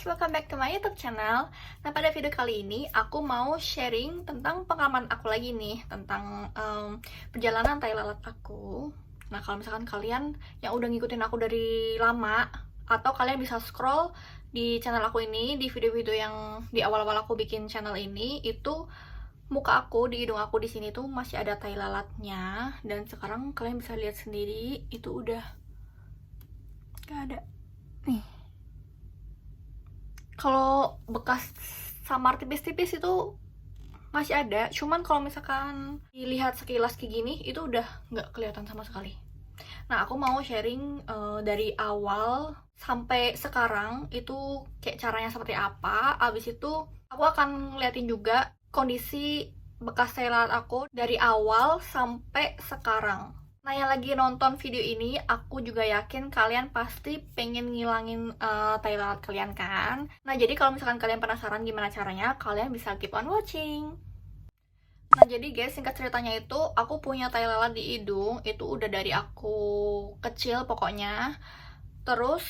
welcome back to my YouTube channel. Nah, pada video kali ini aku mau sharing tentang pengalaman aku lagi nih, tentang perjalanan tai lalat aku. Nah, kalau misalkan kalian yang udah ngikutin aku dari lama, atau kalian bisa scroll di channel aku ini, di video-video yang di awal-awal aku bikin channel ini, itu muka aku, di hidung aku di sini tuh masih ada tai lalatnya. Dan sekarang kalian bisa lihat sendiri, itu udah gak ada. Nih. Kalau bekas samar tipis-tipis itu masih ada, cuman kalau misalkan dilihat sekilas kayak gini itu udah nggak kelihatan sama sekali. Nah, aku mau sharing dari awal sampai sekarang itu kayak caranya seperti apa. Abis itu aku akan ngeliatin juga kondisi bekas tai lalat aku dari awal sampai sekarang. Nah, yang lagi nonton video ini, aku juga yakin kalian pasti pengen ngilangin tai lalat kalian kan? Nah, jadi kalau misalkan kalian penasaran gimana caranya, kalian bisa keep on watching. Nah, jadi guys, singkat ceritanya itu, aku punya tai lalat di hidung, itu udah dari aku kecil pokoknya. Terus,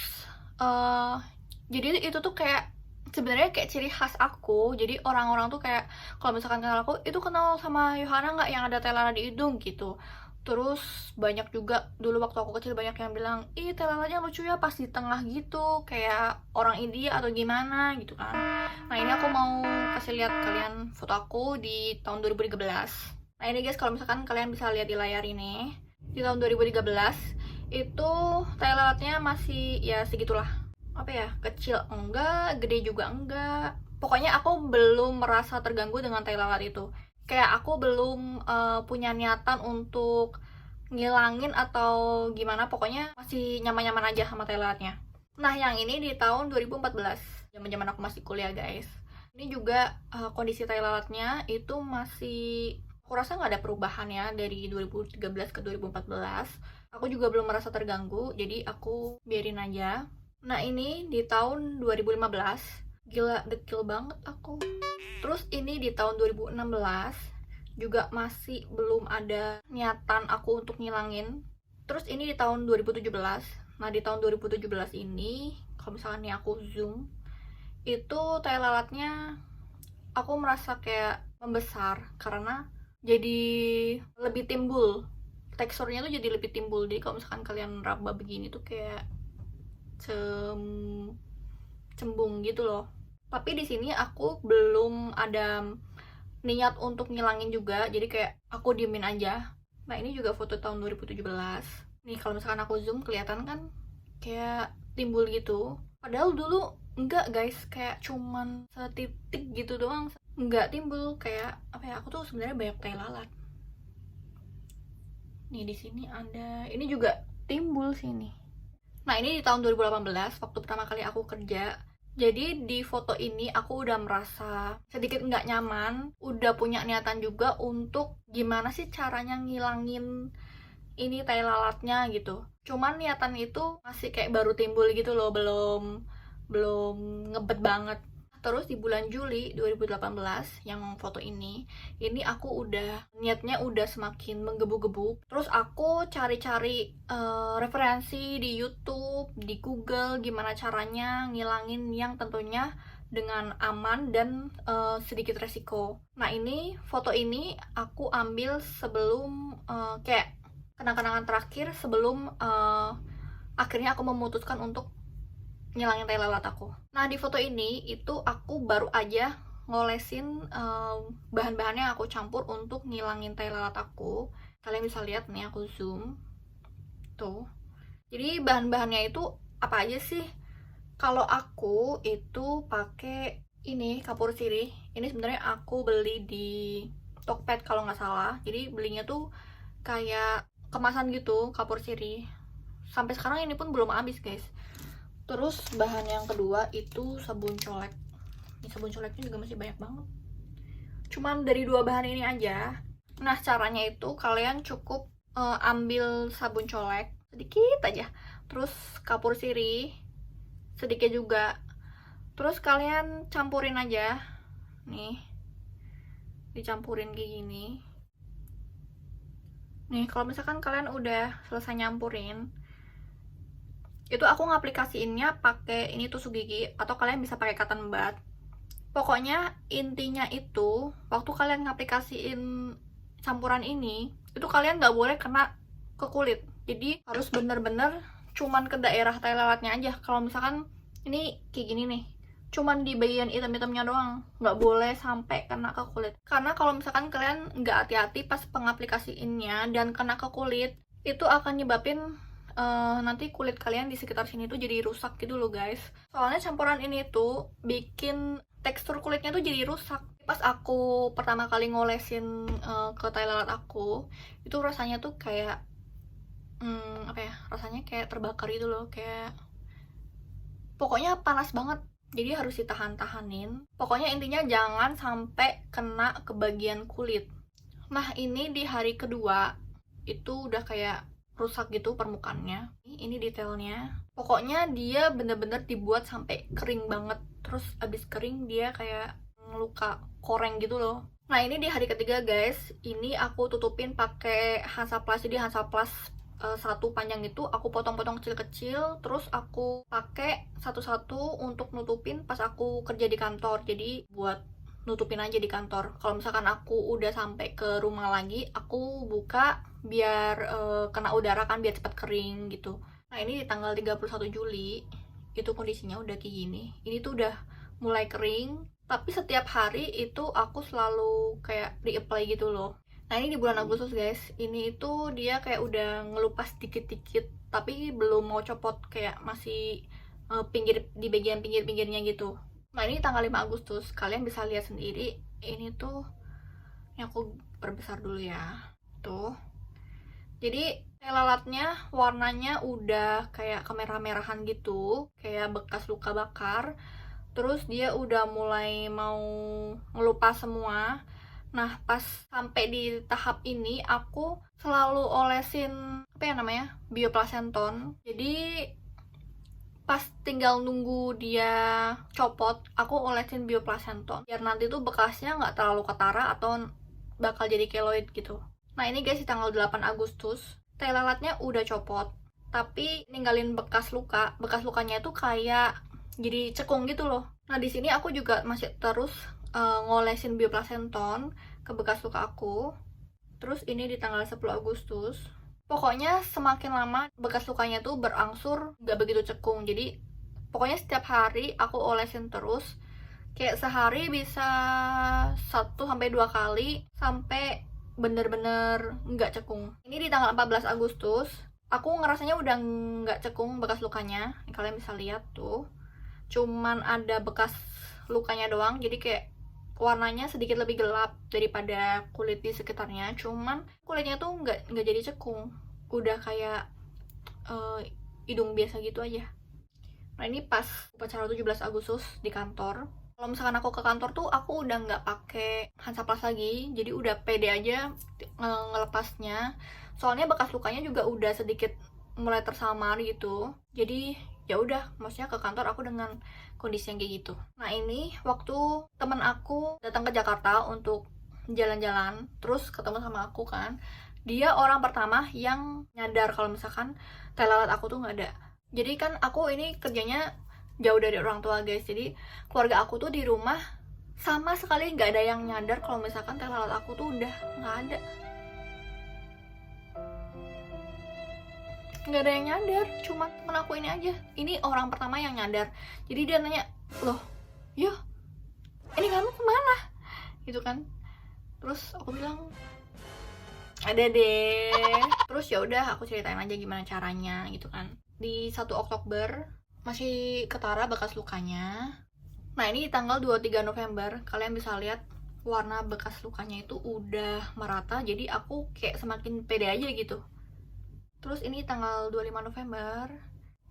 jadi itu tuh kayak, sebenarnya kayak ciri khas aku. Jadi orang-orang tuh kayak, kalau misalkan kenal aku, itu kenal sama Yohana nggak yang ada tai lalat di hidung gitu. Terus banyak juga dulu waktu aku kecil banyak yang bilang, ih tai lalatnya lucu ya pas di tengah gitu, kayak orang India atau gimana gitu kan. Nah, ini aku mau kasih lihat kalian foto aku di tahun 2013. Nah, ini guys, kalau misalkan kalian bisa lihat di layar ini, di tahun 2013 itu tai lalatnya masih ya segitulah, apa ya, kecil enggak, gede juga enggak. Pokoknya aku belum merasa terganggu dengan tai lalat itu. Kayak aku belum punya niatan untuk ngilangin atau gimana, pokoknya masih nyaman-nyaman aja sama tai lalatnya. Nah, yang ini di tahun 2014, zaman-zaman aku masih kuliah guys. Ini juga kondisi tai lalatnya itu masih, aku rasa nggak ada perubahan ya dari 2013 ke 2014. Aku juga belum merasa terganggu, jadi aku biarin aja. Nah, ini di tahun 2015, gila dekil banget aku. Terus ini di tahun 2016 juga masih belum ada niatan aku untuk ngilangin. Terus ini di tahun 2017. Nah, di tahun 2017 ini, kalau misalkan nih aku zoom, itu tai lalatnya aku merasa kayak membesar karena jadi lebih timbul. Teksturnya tuh jadi lebih timbul. Jadi kalau misalkan kalian raba begini tuh kayak cembung gitu loh. Tapi di sini aku belum ada niat untuk ngilangin juga, jadi kayak aku diemin aja. Nah, ini juga foto tahun 2017. Nih, kalau misalkan aku zoom kelihatan kan kayak timbul gitu. Padahal dulu enggak guys, kayak cuman setitik gitu doang. Enggak timbul, kayak apa ya, aku tuh sebenarnya banyak tai lalat. Nih di sini ada, ini juga timbul sini. Nah, ini di tahun 2018 waktu pertama kali aku kerja. Jadi di foto ini aku udah merasa sedikit nggak nyaman, udah punya niatan juga untuk gimana sih caranya ngilangin ini tai lalatnya gitu. Cuman niatan itu masih kayak baru timbul gitu loh, belum ngebet banget. Terus di bulan Juli 2018 yang foto ini aku udah niatnya udah semakin menggebu-gebu. Terus aku cari-cari referensi di YouTube, di Google, gimana caranya ngilangin yang tentunya dengan aman dan sedikit resiko. Nah, ini foto ini aku ambil sebelum kayak kenang-kenangan terakhir sebelum akhirnya aku memutuskan untuk ngilangin tai lalat aku. Nah, di foto ini itu aku baru aja ngolesin bahan-bahan yang aku campur untuk ngilangin tai lalat aku. Kalian bisa lihat nih, aku zoom tuh. Jadi bahan-bahannya itu apa aja sih? Kalau aku itu pakai ini kapur sirih. Ini sebenarnya aku beli di Tokped kalau nggak salah. Jadi belinya tuh kayak kemasan gitu, kapur sirih. Sampai sekarang ini pun belum habis guys. Terus bahan yang kedua itu sabun colek. Ini sabun coleknya juga masih banyak banget. Cuman dari dua bahan ini aja. Nah, caranya itu kalian cukup ambil sabun colek sedikit aja. Terus kapur sirih sedikit juga. Terus kalian campurin aja. Nih. Dicampurin kayak gini. Nih, kalau misalkan kalian udah selesai nyampurin, Itu aku ngaplikasiinnya pakai ini tusuk gigi atau kalian bisa pakai cotton bud. Pokoknya intinya itu waktu kalian ngaplikasiin campuran ini, itu kalian nggak boleh kena ke kulit. Jadi harus bener-bener cuman ke daerah tai lalatnya aja. Kalau misalkan ini kayak gini nih, cuman di bagian hitam-hitamnya doang, nggak boleh sampai kena ke kulit. Karena kalau misalkan kalian nggak hati-hati pas pengaplikasiinnya dan kena ke kulit, itu akan nyebabin nanti kulit kalian di sekitar sini tuh jadi rusak gitu loh guys. Soalnya campuran ini tuh bikin tekstur kulitnya tuh jadi rusak. Pas aku pertama kali ngolesin ke tai lalat aku, itu rasanya tuh kayak apa ya, rasanya kayak terbakar gitu loh, kayak pokoknya panas banget. Jadi harus ditahan-tahanin. Pokoknya intinya jangan sampai kena ke bagian kulit. Nah ini di hari kedua itu udah kayak rusak gitu permukaannya. Ini detailnya. Pokoknya dia bener-bener dibuat sampai kering banget. Terus abis kering dia kayak luka koreng gitu loh. Nah ini di hari ketiga guys. Ini aku tutupin pakai Hansaplast. Jadi Hansaplast satu panjang itu aku potong-potong kecil-kecil, terus aku pakai satu-satu untuk nutupin pas aku kerja di kantor. Jadi buat nutupin aja di kantor. Kalau misalkan aku udah sampai ke rumah lagi, aku buka biar kena udara kan, biar cepat kering gitu. Nah ini di tanggal 31 Juli itu kondisinya udah kayak gini. Ini tuh udah mulai kering, tapi setiap hari itu aku selalu kayak reapply gitu loh. Nah ini di bulan Agustus guys, ini itu dia kayak udah ngelupas dikit-dikit, tapi belum mau copot, kayak masih pinggir di bagian pinggir-pinggirnya gitu. Nah ini tanggal 5 Agustus, kalian bisa lihat sendiri. Ini tuh, ini aku perbesar dulu ya. Tuh. Jadi lalatnya warnanya udah kayak kemerah-merahan gitu, kayak bekas luka bakar. Terus dia udah mulai mau ngelupas semua. Nah pas sampai di tahap ini aku selalu olesin apa ya namanya, bioplacenton. Jadi pas tinggal nunggu dia copot, aku olesin bioplacenton biar nanti tuh bekasnya nggak terlalu ketara atau bakal jadi keloid gitu. Nah ini guys di tanggal 8 Agustus tai lalatnya udah copot, tapi ninggalin bekas luka. Bekas lukanya itu kayak jadi cekung gitu loh. Nah di sini aku juga masih terus ngolesin bioplacenton ke bekas luka aku. Terus ini di tanggal 10 Agustus. Pokoknya semakin lama bekas lukanya tuh berangsur gak begitu cekung. Jadi pokoknya setiap hari aku olesin terus. Kayak sehari bisa 1 sampai 2 kali sampai bener-bener nggak cekung. Ini di tanggal 14 Agustus. Aku ngerasanya udah nggak cekung bekas lukanya. Kalian bisa lihat tuh. Cuman ada bekas lukanya doang. Jadi kayak warnanya sedikit lebih gelap daripada kulit di sekitarnya. Cuman kulitnya tuh nggak jadi cekung. Udah kayak hidung biasa gitu aja. Nah ini pas upacara 17 Agustus di kantor. Kalau misalkan aku ke kantor tuh aku udah nggak pakai Hansaplast lagi, jadi udah pede aja ngelepasnya. Soalnya bekas lukanya juga udah sedikit mulai tersamar gitu. Jadi ya udah, maksudnya ke kantor aku dengan kondisi yang kayak gitu. Nah ini waktu temen aku datang ke Jakarta untuk jalan-jalan, terus ketemu sama aku kan. Dia orang pertama yang nyadar kalau misalkan tai lalat aku tuh nggak ada. Jadi kan aku ini kerjanya jauh dari orang tua guys, jadi keluarga aku tuh di rumah sama sekali nggak ada yang nyadar kalau misalkan tai lalat aku tuh udah nggak ada. Nggak ada yang nyadar, cuma temen aku ini aja. Ini orang pertama yang nyadar. Jadi dia nanya, loh ya ini kamu kemana gitu kan. Terus aku bilang ada deh. Terus ya udah aku ceritain aja gimana caranya gitu kan. Di 1 Oktober masih ketara bekas lukanya. Nah ini di tanggal 23 November kalian bisa lihat warna bekas lukanya itu udah merata. Jadi aku kayak semakin pede aja gitu. Terus ini tanggal 25 November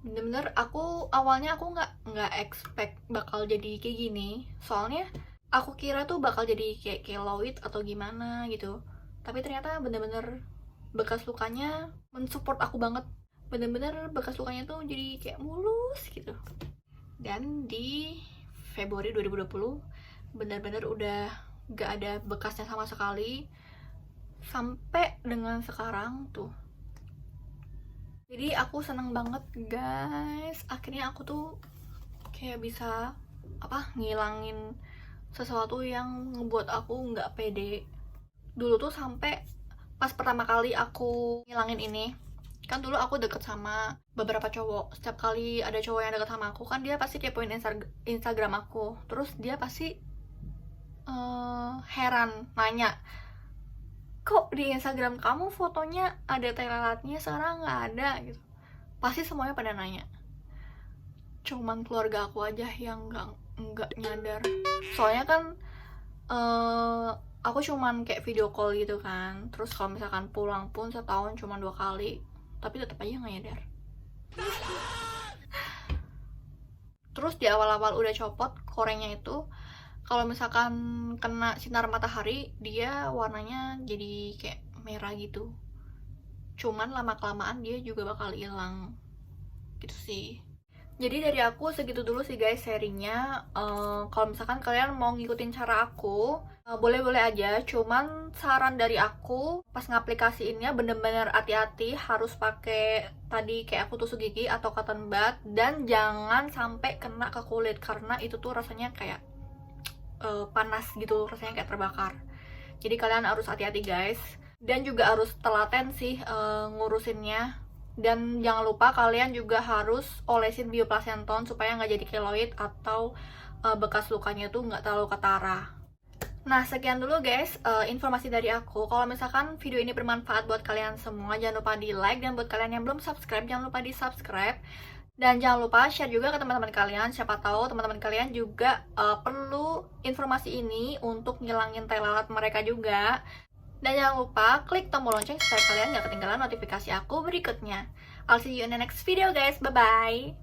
bener-bener aku awalnya aku nggak expect bakal jadi kayak gini. Soalnya aku kira tuh bakal jadi kayak keloid atau gimana gitu. Tapi ternyata bener-bener bekas lukanya mensupport aku banget. Bener-bener bekas lukanya tuh jadi kayak mulus gitu. Dan di Februari 2020 bener-bener udah gak ada bekasnya sama sekali. Sampai dengan sekarang tuh Jadi aku seneng banget guys, akhirnya aku tuh kayak bisa ngilangin sesuatu yang ngebuat aku nggak pede. Dulu tuh sampai pas pertama kali aku ngilangin ini, kan dulu aku deket sama beberapa cowok. Setiap kali ada cowok yang deket sama aku kan dia pasti kepoin Instagram aku, terus dia pasti heran nanya, kok di Instagram kamu fotonya ada tai lalatnya, sekarang nggak ada gitu. Pasti semuanya pada nanya. Cuman keluarga aku aja yang nggak nyadar. Soalnya kan aku cuman kayak video call gitu kan. Terus kalau misalkan pulang pun setahun cuma 2 kali, tapi tetap aja nggak nyadar. Terus di awal-awal udah copot korengnya itu, kalau misalkan kena sinar matahari dia warnanya jadi kayak merah gitu. Cuman lama-kelamaan dia juga bakal hilang gitu sih. Jadi dari aku segitu dulu sih guys sharingnya. Kalau misalkan kalian mau ngikutin cara aku, boleh-boleh aja. Cuman saran dari aku pas ngaplikasiinnya bener-bener hati-hati, harus pakai tadi kayak aku tusuk gigi atau cotton bud, dan jangan sampai kena ke kulit karena itu tuh rasanya kayak panas gitu, rasanya kayak terbakar. Jadi kalian harus hati-hati guys, dan juga harus telaten sih ngurusinnya. Dan jangan lupa kalian juga harus olesin bioplacenton supaya nggak jadi keloid atau bekas lukanya tuh nggak terlalu ketara. Nah sekian dulu guys informasi dari aku. Kalau misalkan video ini bermanfaat buat kalian semua, jangan lupa di like, dan buat kalian yang belum subscribe jangan lupa di subscribe. Dan jangan lupa share juga ke teman-teman kalian, siapa tahu teman-teman kalian juga perlu informasi ini untuk ngilangin tai lalat mereka juga. Dan jangan lupa klik tombol lonceng supaya kalian gak ketinggalan notifikasi aku berikutnya. I'll see you in the next video guys, bye-bye!